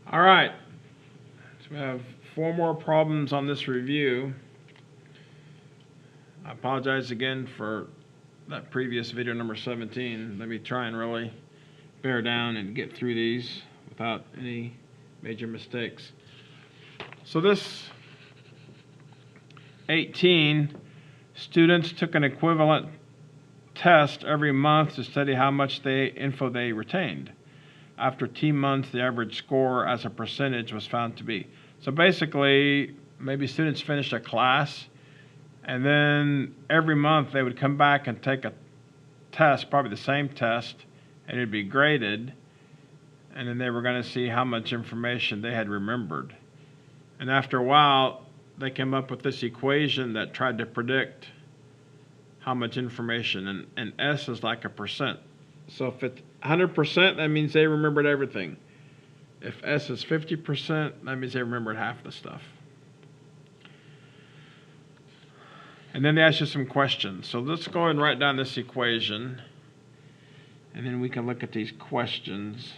All right, so we have 4 more problems on this review. I apologize again for that previous video number 17. Let me try and really bear down and get through these without any major mistakes. So this 18, students took an equivalent test every month to study how much info they retained. After T months, the average score as a percentage was found to be. So basically, maybe students finished a class, and then every month they would come back and take a test, probably the same test, and it'd be graded, and then they were going to see how much information they had remembered. And after a while, they came up with this equation that tried to predict how much information, and S is like a percent. So if it's 100%, that means they remembered everything. If S is 50%, that means they remembered half the stuff. And then they ask you some questions. So let's go and write down this equation, and then we can look at these questions.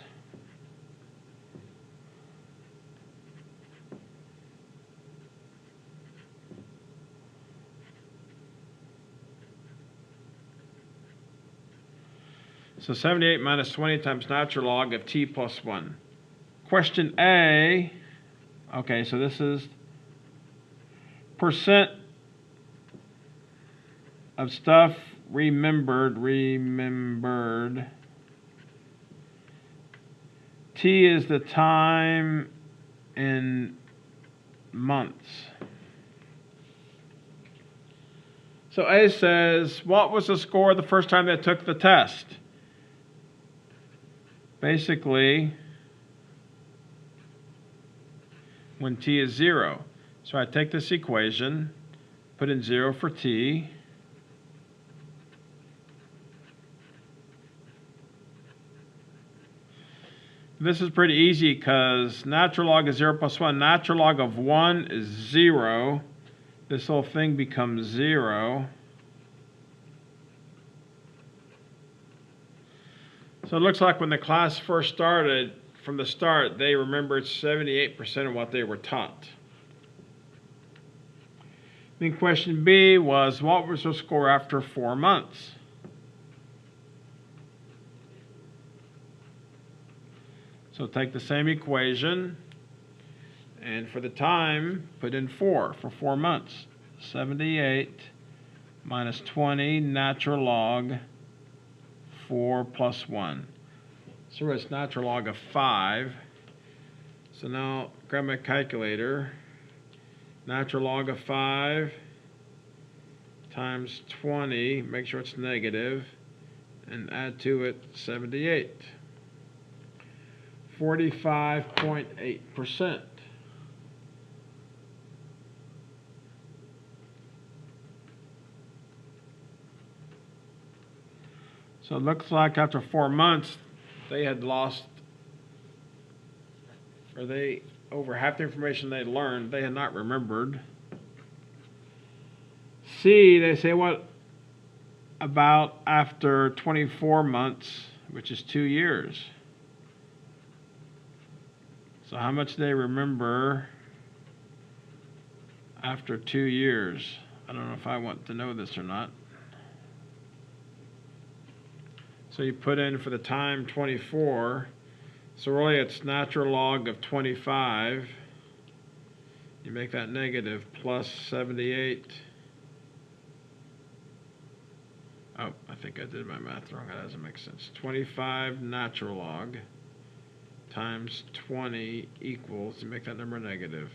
So 78 minus 20 times natural log of t plus 1. Question A, okay, so this is percent of stuff remembered. T is the time in months. So A says, what was the score the first time they took the test? Basically, when t is 0. So I take this equation, put in 0 for t. This is pretty easy because natural log of 0 plus 1. Natural log of 1 is 0. This whole thing becomes 0. So it looks like when the class first started, from the start, they remembered 78% of what they were taught. Then question B was, what was the score after 4 months? So take the same equation, and for the time, put in 4 for 4 months. 78 minus 20 natural log 4 plus 1. So it's natural log of 5. So now grab my calculator. Natural log of 5 times 20, make sure it's negative, and add to it 78. 45.8%. So it looks like after 4 months, they had lost, or over half the information they learned, they had not remembered. C, they say, what about after 24 months, which is 2 years? So how much do they remember after 2 years? I don't know if I want to know this or not. So you put in for the time 24. So really it's natural log of 25. You make that negative plus 78. Oh, I think I did my math wrong. That doesn't make sense. 25 natural log times 20 equals, you make that number negative,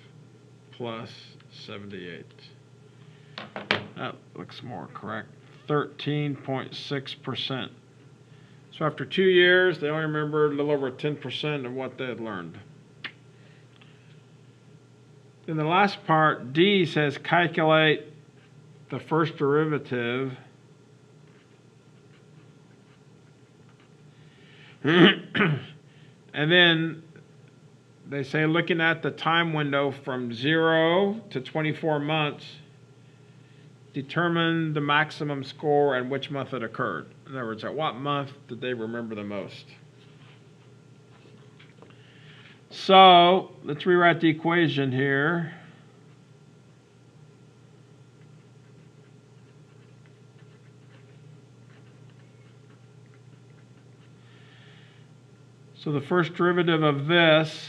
plus 78. That looks more correct. 13.6%. So after 2 years, they only remembered a little over 10% of what they had learned. Then the last part, D, says calculate the first derivative and then they say looking at the time window from 0 to 24 months, determine the maximum score and which month it occurred. In other words, at what month did they remember the most? So let's rewrite the equation here. So the first derivative of this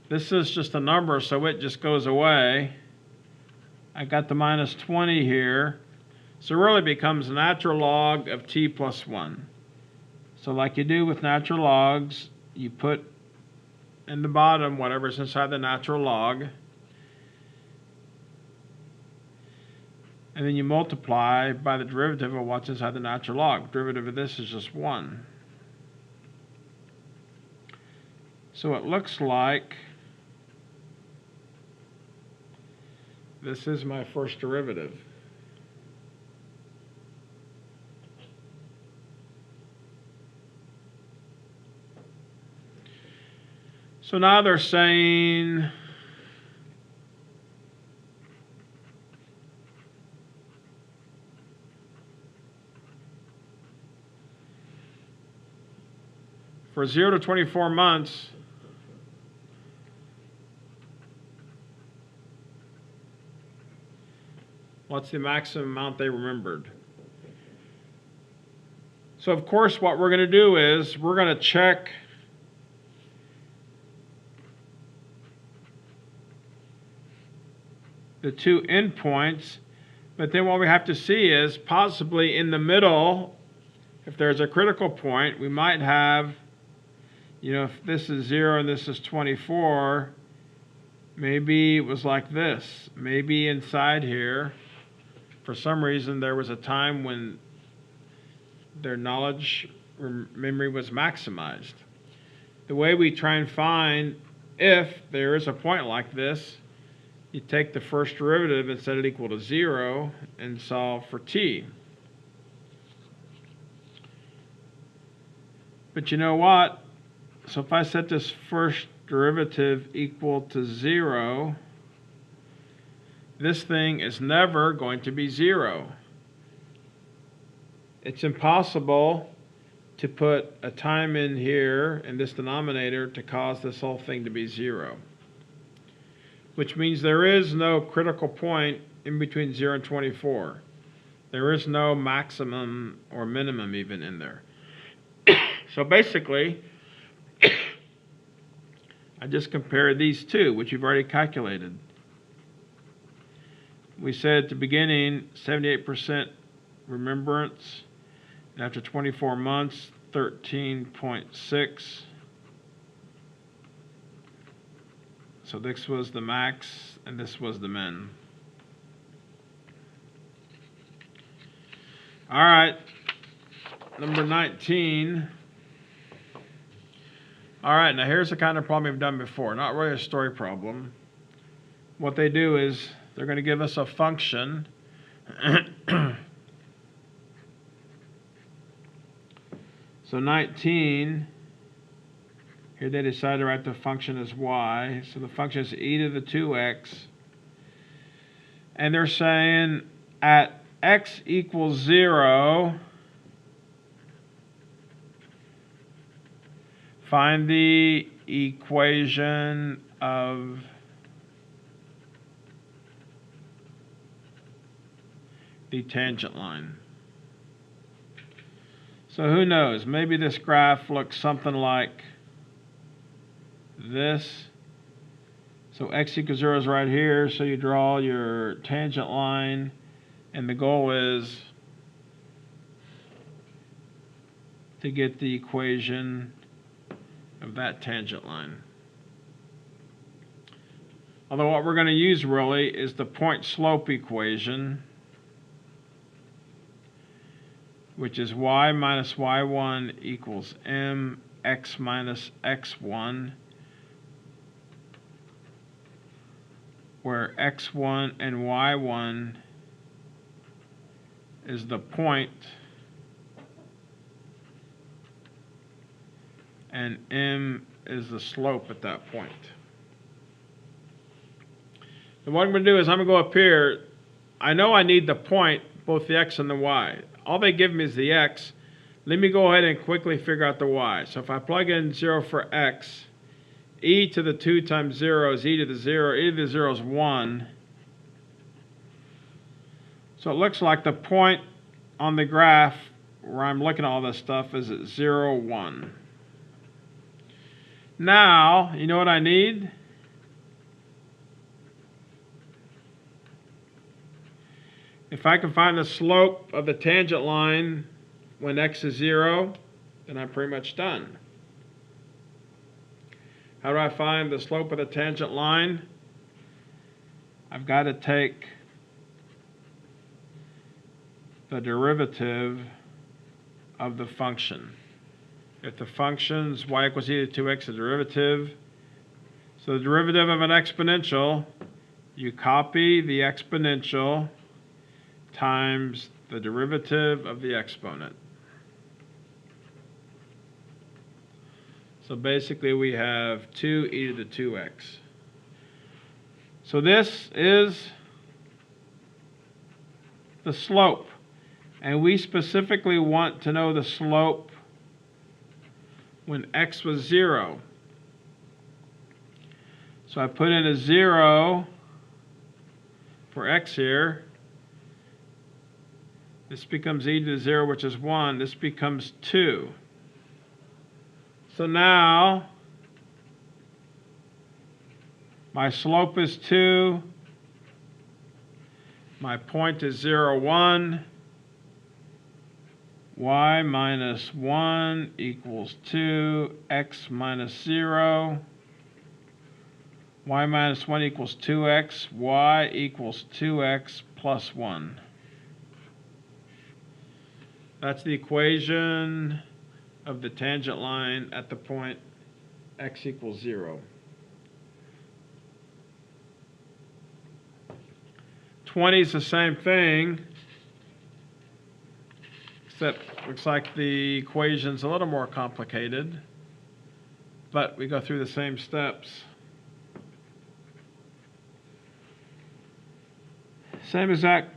is just a number, so it just goes away. I got the minus 20 here. So it really becomes natural log of t plus 1. So like you do with natural logs, you put in the bottom whatever's inside the natural log, and then you multiply by the derivative of what's inside the natural log. Derivative of this is just 1. So it looks like this is my first derivative. So now they're saying for 0 to 24 months, what's the maximum amount they remembered? So of course what we're going to do is we're going to check the two endpoints, but then what we have to see is possibly in the middle, if there's a critical point, we might have, if this is 0 and this is 24, maybe it was like this. Maybe inside here, for some reason, there was a time when their knowledge or memory was maximized. The way we try and find if there is a point like this, you take the first derivative and set it equal to 0 and solve for t. But you know what? So if I set this first derivative equal to 0, this thing is never going to be 0. It's impossible to put a time in here in this denominator to cause this whole thing to be 0. Which means there is no critical point in between 0 and 24. There is no maximum or minimum even in there. So basically, I just compare these two, which you've already calculated. We said at the beginning, 78% remembrance, and after 24 months, 13.6. So this was the max, and this was the min. All right, number 19. All right, now here's the kind of problem we've done before. Not really a story problem. What they do is they're going to give us a function. So 19. Here they decide to write the function as y. So the function is e to the 2x. And they're saying at x equals 0, find the equation of the tangent line. So who knows? Maybe this graph looks something like this. So x equals 0 is right here, so you draw your tangent line, and the goal is to get the equation of that tangent line. Although what we're going to use really is the point slope equation, which is y minus y1 equals mx minus x1, where x1 and y1 is the point and m is the slope at that point. And what I'm going to do is I'm going to go up here. I know I need the point, both the x and the y. All they give me is the x. Let me go ahead and quickly figure out the y. So if I plug in 0 for x, e to the 2 times 0 is e to the 0. E to the 0 is 1. So it looks like the point on the graph where I'm looking at all this stuff is at 0, 1. Now, you know what I need? If I can find the slope of the tangent line when x is 0, then I'm pretty much done. How do I find the slope of the tangent line? I've got to take the derivative of the function. If the function's y equals e to 2x, the derivative. So the derivative of an exponential, you copy the exponential times the derivative of the exponent. So basically we have 2e to the 2x. So this is the slope. And we specifically want to know the slope when x was 0. So I put in a 0 for x here. This becomes e to the 0, which is 1. This becomes 2. So now my slope is 2. My point is 0, 1. Y minus 1 equals 2. X minus 0. Y minus 1 equals 2x. Y equals 2x plus 1. That's the equation of the tangent line at the point x equals 0. 20 is the same thing, except looks like the equation's a little more complicated, but we go through the same steps. Same exact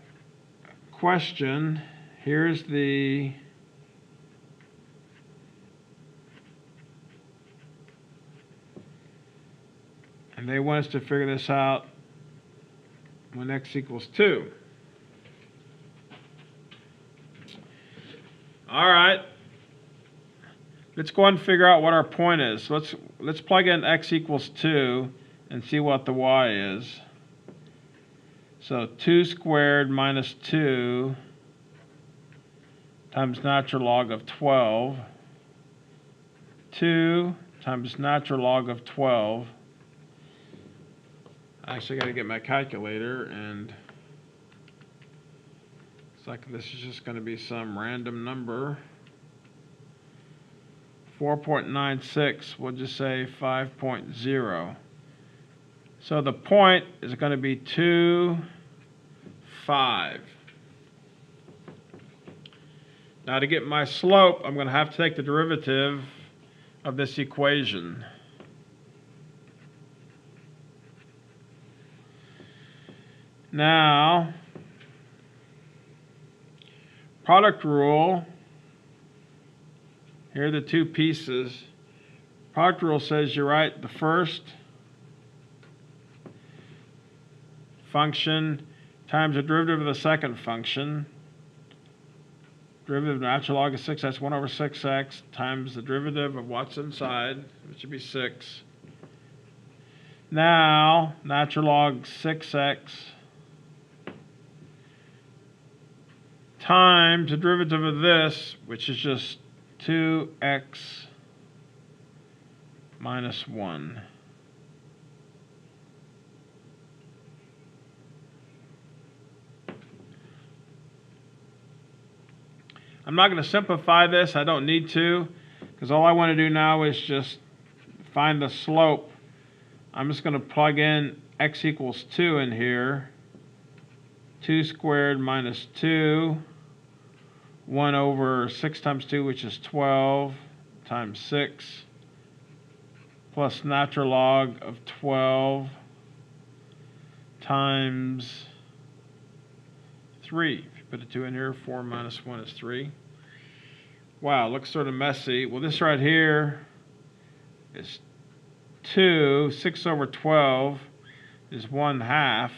question. Here's the and they want us to figure this out when x equals 2. All right. Let's go ahead and figure out what our point is. So let's plug in x equals 2 and see what the y is. So 2 squared minus 2 times natural log of 12. 2 times natural log of 12. I actually got to get my calculator, and it's like this is just going to be some random number. 4.96, we'll just say 5.0. So the point is going to be 2, 5. Now to get my slope, I'm going to have to take the derivative of this equation. Now, product rule, here are the two pieces. Product rule says you write the first function times the derivative of the second function. Derivative of natural log of 6x, that's 1 over 6x, times the derivative of what's inside, which should be 6. Now, natural log 6x times the derivative of this, which is just 2x minus 1. I'm not going to simplify this. I don't need to, because all I want to do now is just find the slope. I'm just going to plug in x equals 2 in here. 2 squared minus 2. 1 over 6 times 2, which is 12, times 6, plus natural log of 12 times 3. If you put a 2 in here, 4 minus 1 is 3. Wow, looks sort of messy. Well, this right here is 2, 6 over 12 is 1/2.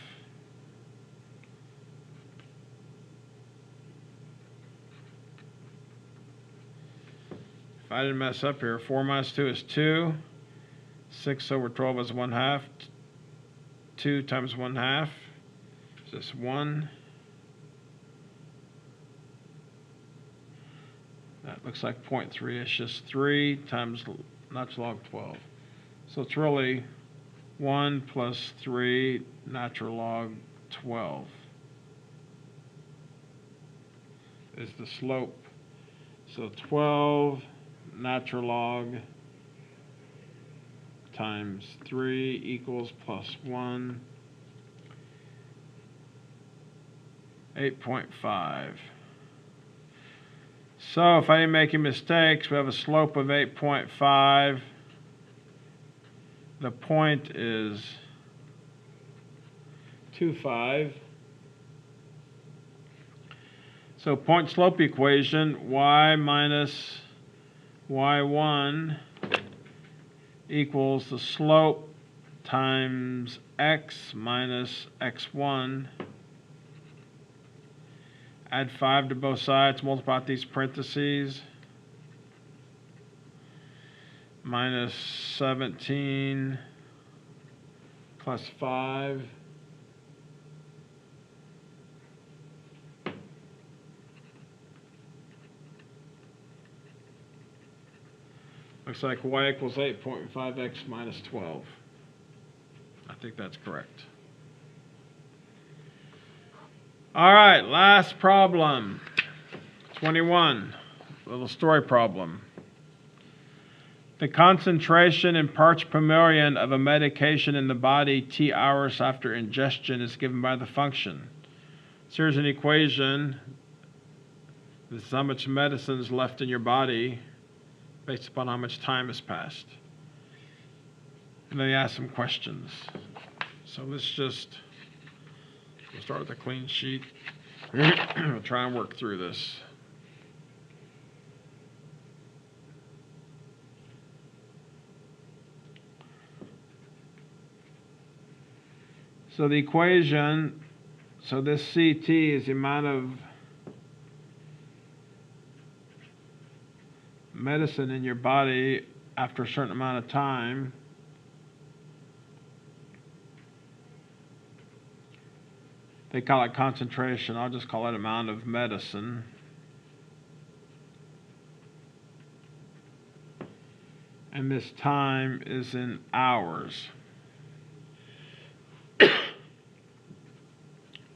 If I didn't mess up here, 4 minus 2 is 2. 6 over 12 is 1/2. 2 times 1/2 is just 1. That looks like 0.3. It's just 3 times natural log 12. So it's really 1 plus 3 natural log 12 is the slope. So 12 natural log times 3 equals plus 1, 8.5. So if I didn't make any mistakes, we have a slope of 8.5. The point is 2.5. So point slope equation, y minus y1 equals the slope times x minus x1. Add 5 to both sides, multiply out these parentheses. Minus 17 plus 5. Looks like y equals 8.5x minus 12. I think that's correct. All right, last problem. 21, little story problem. The concentration in parts per million of a medication in the body T hours after ingestion is given by the function. So here's an equation. This is how much medicine is left in your body based upon how much time has passed. And then they ask some questions. So we'll start with a clean sheet. We'll try and work through this. So the equation, so this CT is the amount of medicine in your body after a certain amount of time. They call it concentration. I'll just call it amount of medicine. And this time is in hours.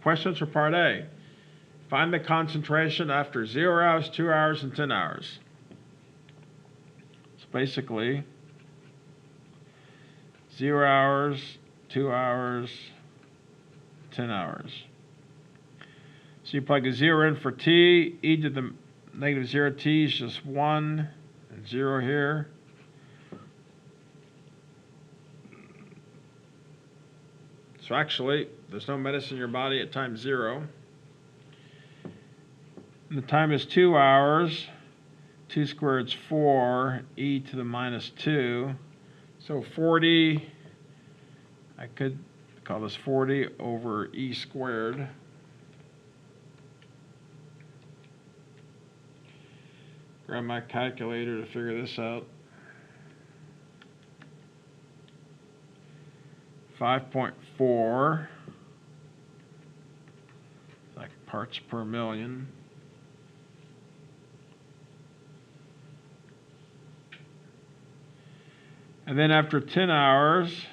Questions for part A. Find the concentration after 0 hours, 2 hours, and 10 hours. So basically, 0 hours, 2 hours, 10 hours. So you plug a 0 in for t. E to the negative 0 t is just 1 and 0 here. So actually, there's no medicine in your body at time 0. And the time is 2 hours. 2 squared is 4. E to the minus 2. So 40, I could call this 40 over E squared. Grab my calculator to figure this out. 5.4, like parts per million. And then after 10 hours,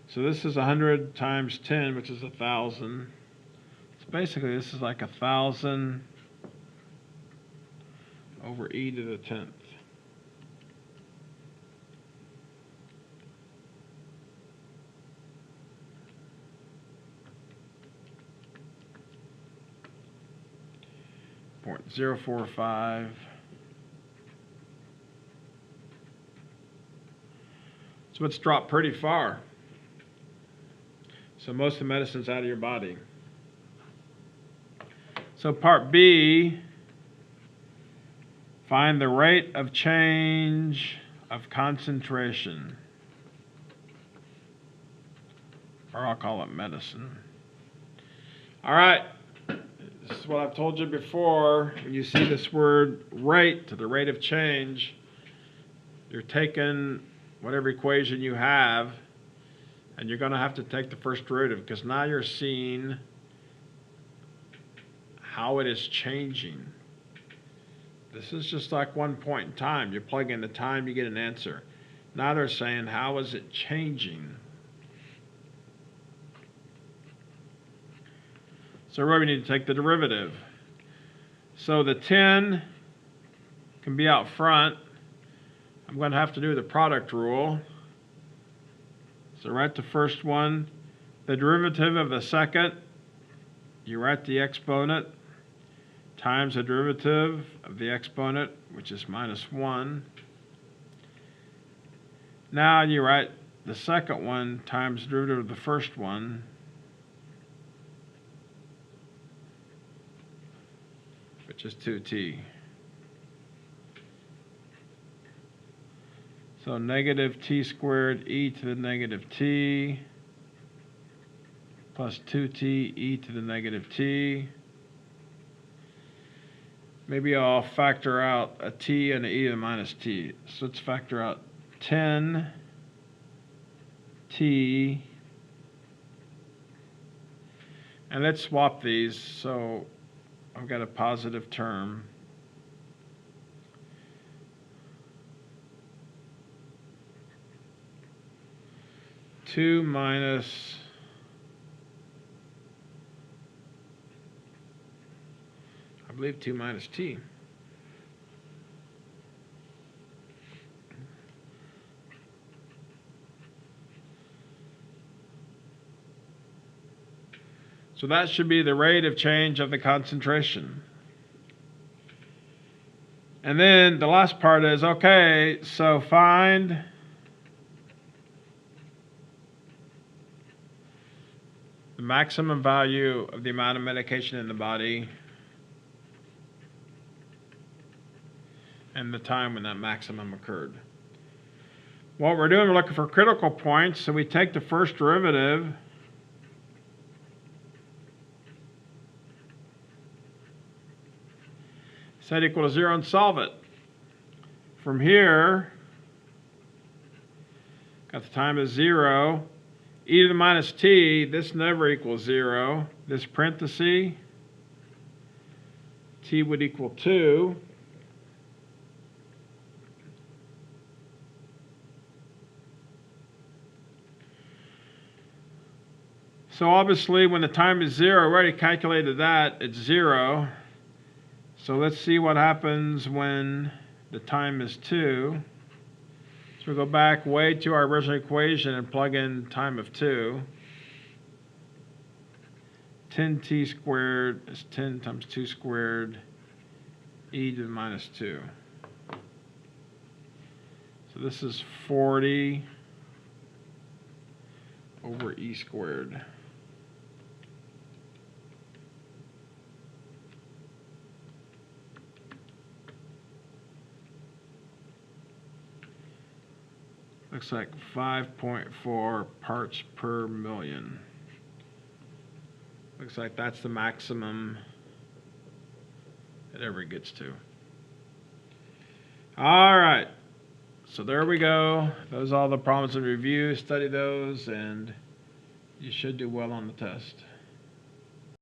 so this is 100 times 10, which is 1,000. So basically this is like 1,000 over e to the 10th. .045. So it's dropped pretty far. So most of the medicine's out of your body. So part B, find the rate of change of concentration. Or I'll call it medicine. All right. This is what I've told you before. When you see this word rate, to the rate of change, you're taking whatever equation you have, and you're going to have to take the first derivative, because now you're seeing how it is changing. This is just like one point in time. You plug in the time, you get an answer. Now they're saying, how is it changing? So really we need to take the derivative. So the 10 can be out front. I'm going to have to do the product rule. So write the first one. The derivative of the second, you write the exponent, times the derivative of the exponent, which is minus 1. Now you write the second one times the derivative of the first one, which is 2t. So negative t squared e to the negative t plus 2t e to the negative t. Maybe I'll factor out a t and an e to the minus t. So let's factor out 10t, and let's swap these. So I've got a positive term. Two minus I believe 2 minus t. So that should be the rate of change of the concentration. And then the last part is, okay, so find the maximum value of the amount of medication in the body and the time when that maximum occurred. What we're doing, we're looking for critical points, so we take the first derivative, set equal to 0, and solve it. From here, got the time as 0, e to the minus t, this never equals 0. This parenthesis, t would equal 2. So obviously when the time is 0, we already calculated that, it's 0. So let's see what happens when the time is 2. So we go back way to our original equation and plug in time of 2. 10t squared is 10 times 2 squared e to the minus 2. So this is 40 over e squared. Looks like 5.4 parts per million. Looks like that's the maximum it ever gets to. All right. So there we go. Those are all the problems in review. Study those, and you should do well on the test.